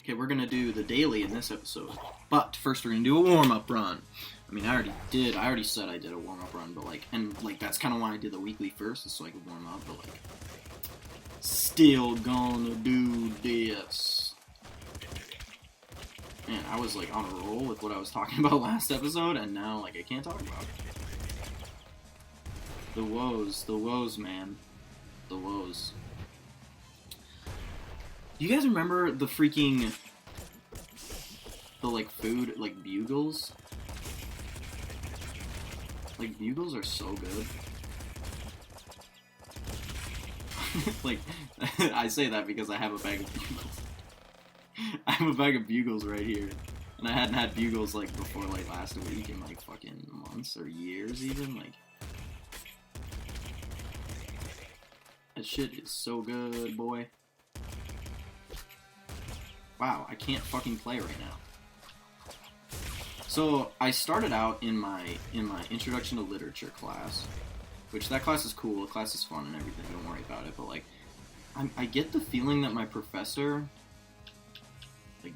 Okay, we're gonna do the daily in this episode. But first we're gonna do a warm-up run. I mean, I already said I did a warm-up run, but that's kind of why I did the weekly first, is so I could warm up, but still gonna do this. Man, I was on a roll with what I was talking about last episode, and now I can't talk about it. The woes, man. The woes. You guys remember the freaking... the, food, bugles? Bugles are so good. I say that because I have a bag of bugles. I have a bag of bugles right here. And I hadn't had bugles, before, last week in, fucking months or years, even, That shit is so good, boy. Wow, I can't fucking play right now. So, I started out in my Introduction to Literature class, which that class is cool, the class is fun and everything, don't worry about it, but, I get the feeling that my professor,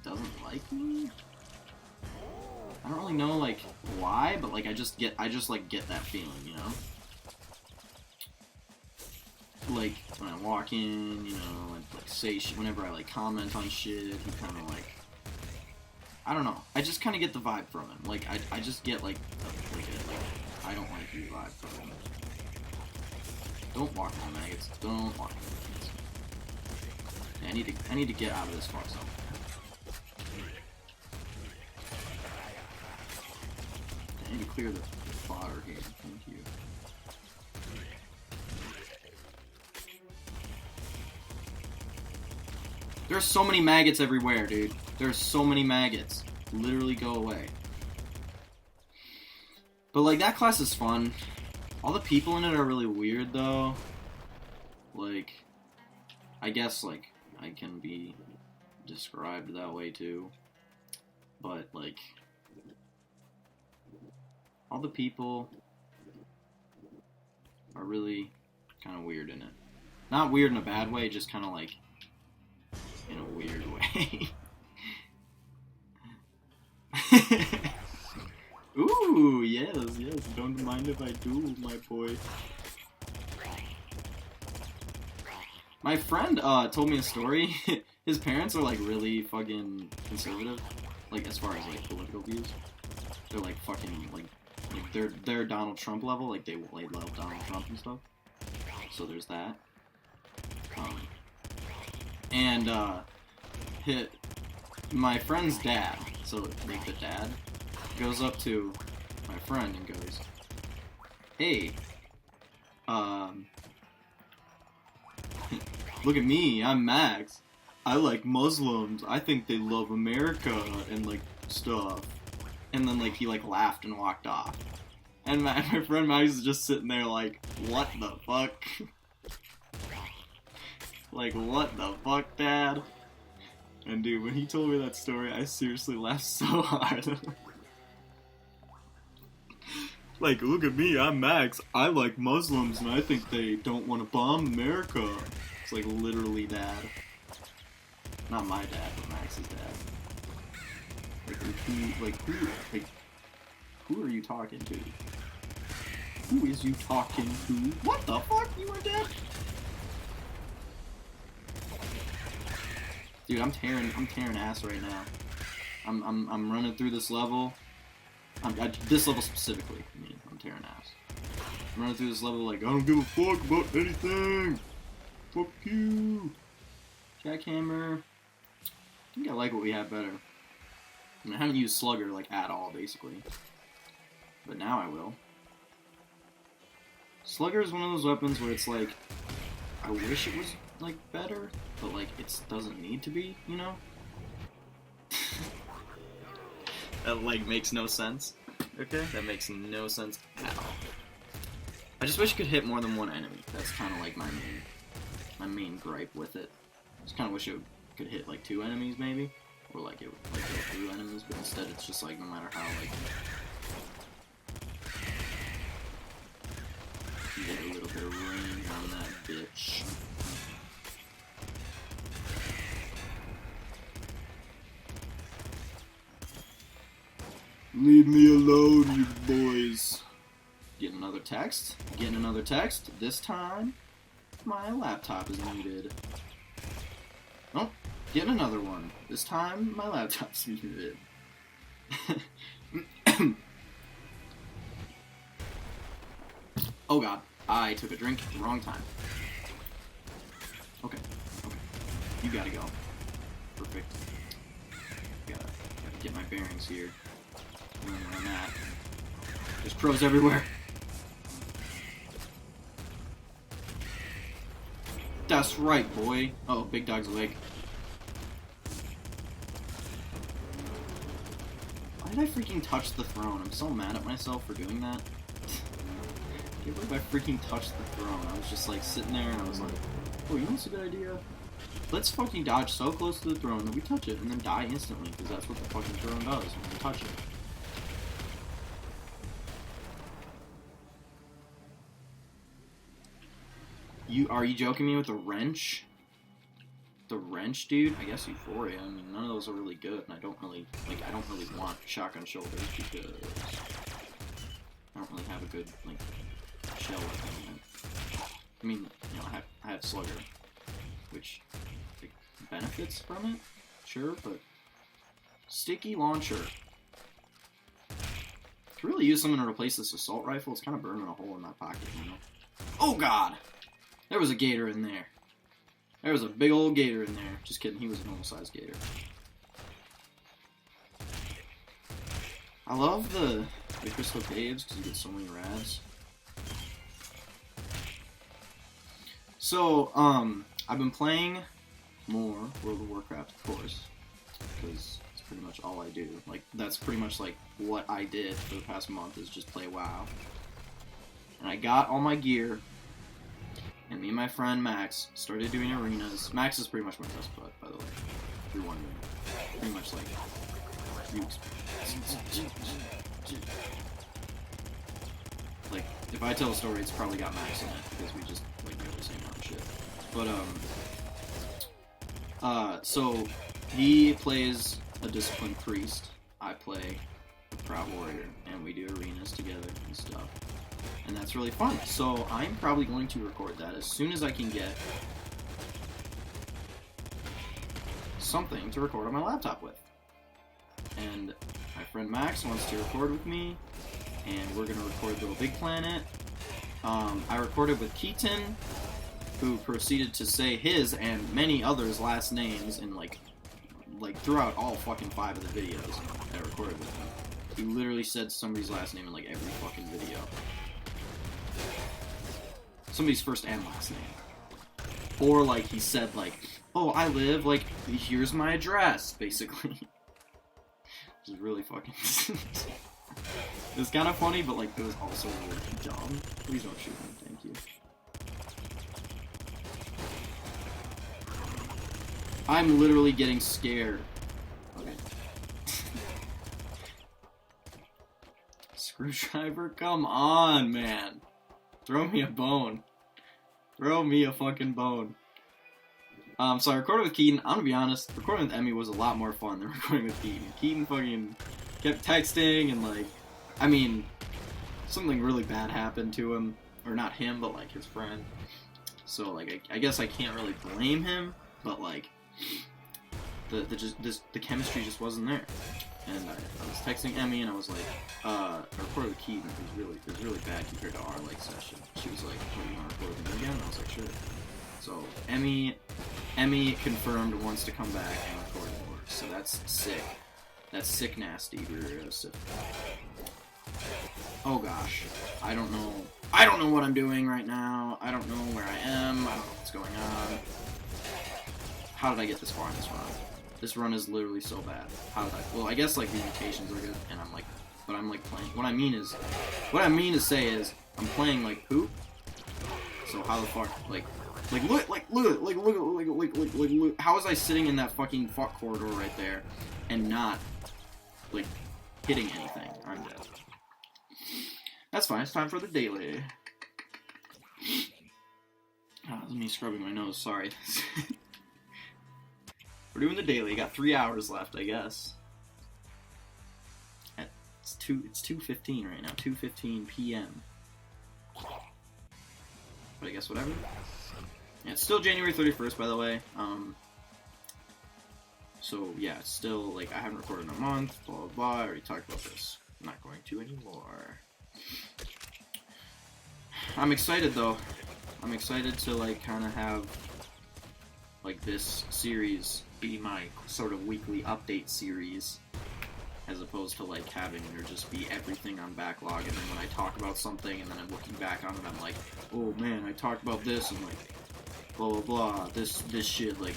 doesn't like me? I don't really know, why, but, I just get that feeling, you know? When I walk in, you know, say shit, whenever I, comment on shit, he kind of, I don't know. I just kind of get the vibe from him. I just get, I don't like you vibe from him. Don't walk on maggots. Don't walk on maggots. Yeah, I need to get out of this far zone. I need to clear the fodder here. Thank you. There's so many maggots everywhere, dude. There's so many maggots. Literally go away. But, that class is fun. All the people in it are really weird, though. I guess, I can be described that way, too. But, all the people are really kind of weird in it. Not weird in a bad way, just kind of, in a weird way. Ooh, yes, don't mind if I do, my boy. My friend, told me a story. His parents are, really fucking conservative, as far as, political views. They're, fucking, they're Donald Trump level, they love Donald Trump and stuff. So there's that. And, my friend's dad, so, the dad, goes up to my friend and goes, hey, look at me, I'm Max. I like Muslims. I think they love America and, stuff. And then, he, laughed and walked off. And my friend Max is just sitting there what the fuck? What the fuck, Dad? And dude, when he told me that story, I seriously laughed so hard. Look at me, I'm Max. I like Muslims, and I think they don't want to bomb America. It's literally Dad. Not my dad, but Max's dad. Who are you talking to? Who is you talking to? What the fuck? You are Dad? Dude, I'm tearing ass right now. I'm running through this level. This level specifically. I'm tearing ass. I'm running through this level I don't give a fuck about anything. Fuck you. Jackhammer. I think I like what we have better. I haven't used Slugger at all, basically. But now I will. Slugger is one of those weapons where it's I wish it was better, but it doesn't need to be, you know? That makes no sense. Okay? That makes no sense at all. I just wish it could hit more than one enemy. That's kind of my main gripe with it. I just kind of wish it could hit 2 enemies maybe, or it would go through enemies, but instead it's just no matter how you get a little bit of range on that bitch. Leave me alone, you boys. Getting another text. Getting another text. This time, my laptop is muted. Oh, getting another one. This time, my laptop's muted. Oh god, I took a drink at the wrong time. Okay, okay. You gotta go. Perfect. Gotta get my bearings here. Where I'm at. There's crows everywhere. That's right, boy. Oh, big dog's awake. Why did I freaking touch the throne? I'm so mad at myself for doing that. I can't believe I freaking touched the throne. I was just like sitting there and I was like, oh, you know what's a good idea? Let's fucking dodge so close to the throne that we touch it and then die instantly, because that's what the fucking throne does when you touch it. Are you joking me with the wrench? The wrench, dude? I guess Euphoria. I mean, none of those are really good, and I don't really want shotgun shoulders because I don't really have a good, like, shell weapon. I mean, you know, I have Slugger, which, like, benefits from it, sure, but sticky launcher. To really use something to replace this assault rifle, it's kind of burning a hole in my pocket, you know? Oh god! There was a gator in there. There was a big old gator in there. Just kidding, he was a normal-sized gator. I love the Crystal Caves because you get so many rads. So, I've been playing more World of Warcraft, of course, because it's pretty much all I do. Like, that's pretty much, like, what I did for the past month is just play WoW. And I got all my gear, and me and my friend Max started doing arenas. Max is pretty much my best bud, by the way, if you're wondering. Pretty much, like, like, if I tell a story, it's probably got Max in it, because we just, like, always hang out and shit. But, so, he plays a disciplined priest, I play a proud warrior, and we do arenas together and stuff. And that's really fun, so I'm probably going to record that as soon as I can get something to record on my laptop with. And my friend Max wants to record with me, and we're going to record Little Big Planet. I recorded with Keaton, who proceeded to say his and many others' last names in, like throughout all fucking 5 of the videos I recorded with him. He literally said somebody's last name in, like, every fucking video. Somebody's first and last name. Or, like, he said, like, oh, I live, like, here's my address, basically. Which is really fucking... It's kind of funny, but, like, it was also really dumb. Please don't shoot me, thank you. I'm literally getting scared. Okay. Screwdriver? Come on, man. Throw me a bone. Throw me a fucking bone. So I recorded with Keaton. I'm gonna be honest, recording with Emmy was a lot more fun than recording with Keaton. Keaton fucking kept texting and, like, I mean, something really bad happened to him. Or not him, but, like, his friend. So, like, I guess I can't really blame him, but, like, the chemistry just wasn't there. And I was texting Emmy, and I was like, I recorded with Keaton, it was really bad compared to our, like, session. She was like, oh, you want to record with me again? And I was like, sure. So, Emmy confirmed wants to come back and record more, so that's sick. That's sick nasty, Oh gosh, I don't know what I'm doing right now. I don't know where I am. I don't know what's going on. How did I get this far in this run? This run is literally so bad. How did I? Well, I guess, like, the mutations are good, and I'm like, but I'm, like, playing. What I mean to say is, I'm playing like poop. So how the fuck, look, how was I sitting in that fucking fuck corridor right there, and not, like, hitting anything? I'm dead. That's fine. It's time for the daily. Oh, that's me scrubbing my nose. Sorry. We're doing the daily. Got 3 hours left, I guess. It's 2:15 right now. 2:15 p.m. But I guess whatever. Yeah, it's still January 31st, by the way. So yeah, it's still like I haven't recorded in a month. Blah blah blah. I already talked about this. I'm not going to anymore. I'm excited though. I'm excited to like kind of have like this series be my sort of weekly update series, as opposed to like having there just be everything on backlog, and then when I talk about something and then I'm looking back on it, I'm like, oh man, I talked about this and like blah blah blah. This shit like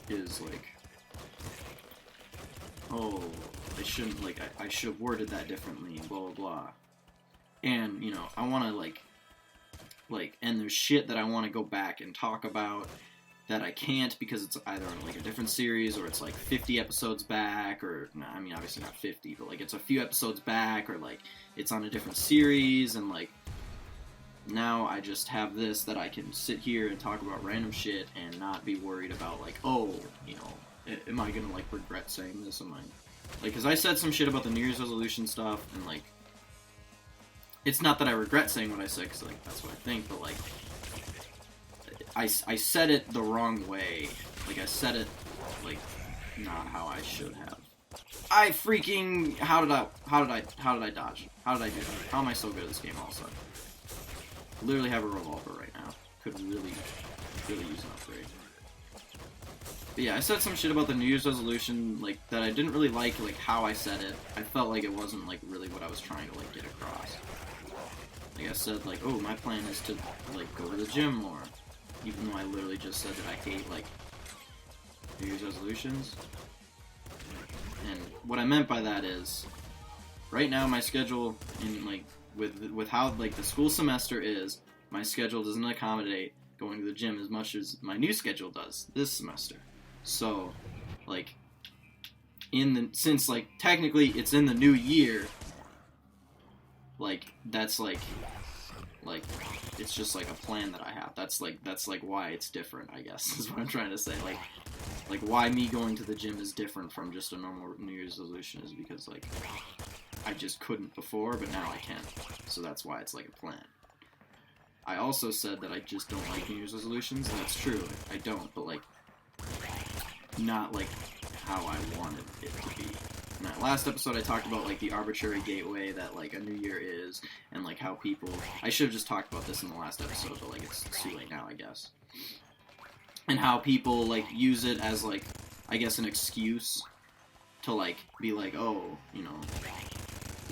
is like, oh, I shouldn't like I should have worded that differently. Blah blah blah. And you know, I want to like, and there's shit that I want to go back and talk about that I can't because it's either on like a different series or it's like 50 episodes back, or no, I mean obviously not 50, but like it's a few episodes back, or like it's on a different series, and like now I just have this that I can sit here and talk about random shit and not be worried about like, oh, you know, am I gonna like regret saying this? Am I like, because I said some shit about the New Year's resolution stuff, and like it's not that I regret saying what I said, because like that's what I think, but like I said it the wrong way. Like I said it like not how I should have. I freaking how did I dodge? How did I do that? How am I so good at this game all of a sudden? Literally have a revolver right now. Could really use an upgrade. But yeah, I said some shit about the New Year's resolution like that I didn't really like how I said it. I felt like it wasn't like really what I was trying to like get across. Like I said like, oh, my plan is to like go to the gym more. Even though I literally just said that I hate, like, New Year's resolutions. And what I meant by that is, right now my schedule, in, like, with how, like, the school semester is, my schedule doesn't accommodate going to the gym as much as my new schedule does this semester. So, like, since, like, technically it's in the new year, like, that's, like, it's just like a plan that I have. That's like why it's different, I guess, is what I'm trying to say. Like why me going to the gym is different from just a normal New Year's resolution is because like I just couldn't before, but now I can. So that's why it's like a plan. I also said that I just don't like New Year's resolutions, and that's true. I don't, but like not like how I wanted it to be. In that last episode, I talked about like the arbitrary gateway that like a new year is, and like how people. I should have just talked about this in the last episode, but like it's too late now, I guess. And how people like use it as like, I guess, an excuse to like be like, oh, you know,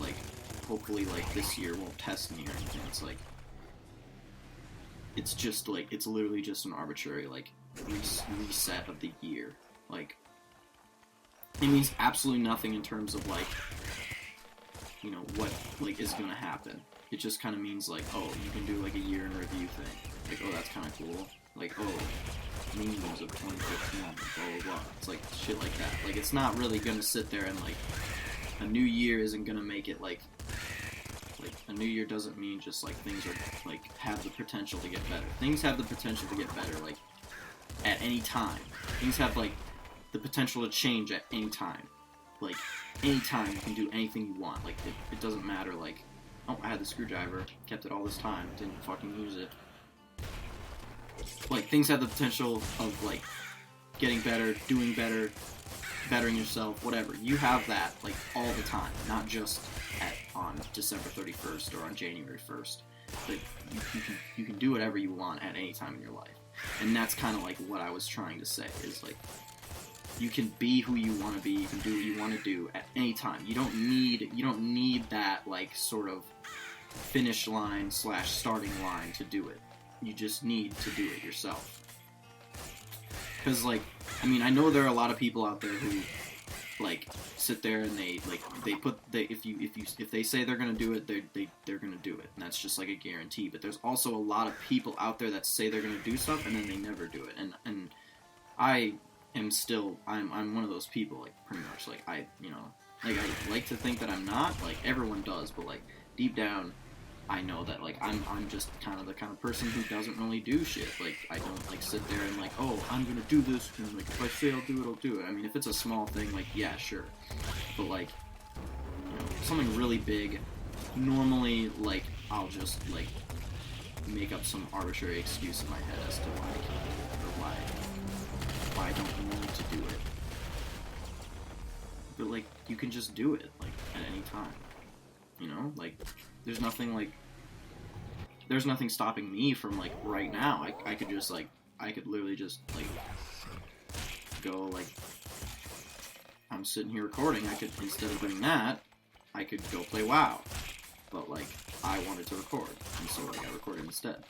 like hopefully like this year won't test me or anything. It's like, it's just like, it's literally just an arbitrary like reset of the year, like. It means absolutely nothing in terms of, like, you know, what, like, is gonna happen. It just kind of means, like, oh, you can do, like, a year in review thing. Like, oh, that's kind of cool. Like, oh, memes of 2015, blah, blah, blah. It's, like, shit like that. Like, it's not really gonna sit there and, like, a new year isn't gonna make it, like, a new year doesn't mean just, like, things are, like, have the potential to get better. Things have the potential to get better, like, at any time. Things have, like, the potential to change at any time. Like, any time you can do anything you want. Like, it doesn't matter, like, oh, I had the screwdriver, kept it all this time, didn't fucking use it. Like, things have the potential of, like, getting better, doing better, bettering yourself, whatever. You have that, like, all the time, not just on December 31st or on January 1st. But you can do whatever you want at any time in your life. And that's kind of, like, what I was trying to say, is, like, you can be who you want to be. You can do what you want to do at any time. You don't need that like sort of finish line / starting line to do it. You just need to do it yourself. Because like, I mean, I know there are a lot of people out there who like sit there and if they say they're gonna do it, they're gonna do it, and that's just like a guarantee. But there's also a lot of people out there that say they're gonna do stuff and then they never do it. And I'm one of those people, like, pretty much, like, I like to think that I'm not, like, everyone does, but, like, deep down, I know that, like, I'm just kind of the kind of person who doesn't really do shit. Like, I don't, like, sit there and, like, oh, I'm gonna do this, and, like, if I say I'll do it, I'll do it. I mean, if it's a small thing, like, yeah, sure. But, like, you know, something really big, normally, like, I'll just, like, make up some arbitrary excuse in my head as to why I can't do it, or why I don't need to do it. But, like, you can just do it, like, at any time. You know? Like, there's nothing stopping me from, like, right now. I could just, like, I could literally just, like, go, like, I'm sitting here recording, I could, instead of doing that, I could go play WoW. But, like, I wanted to record, and so, like, I recorded instead.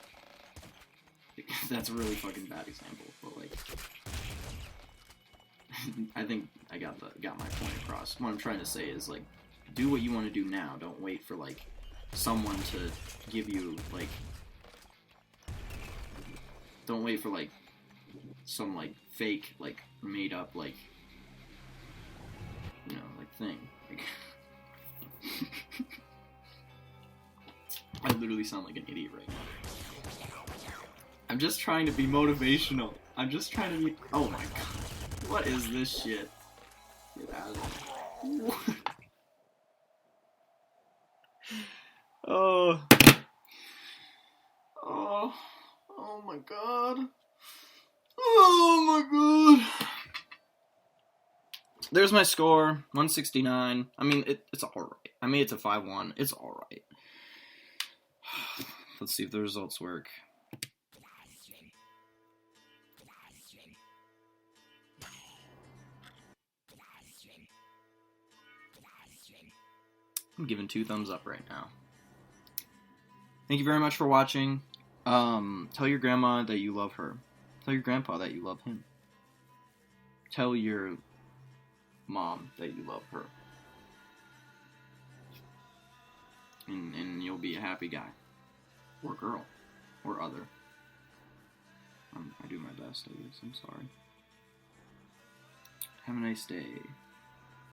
That's a really fucking bad example, but, like, I think I got my point across. What I'm trying to say is, like, do what you want to do now. Don't wait for, like, someone to give you, like, don't wait for, like, some, like, fake, like, made up, like, you know, like, thing. Like, I literally sound like an idiot right now. I'm just trying to be motivational. I'm just trying to be, oh my god. What is this shit? Get out of here. What? Oh. Oh. Oh my god. Oh my god. There's my score, 169. I mean, it's alright. I made it to 5-1. It's alright. Let's see if the results work. I'm giving 2 thumbs up right now. Thank you very much for watching. Tell your grandma that you love her. Tell your grandpa that you love him. Tell your mom that you love her. And you'll be a happy guy. Or girl. Or other. I do my best, I guess. I'm sorry. Have a nice day.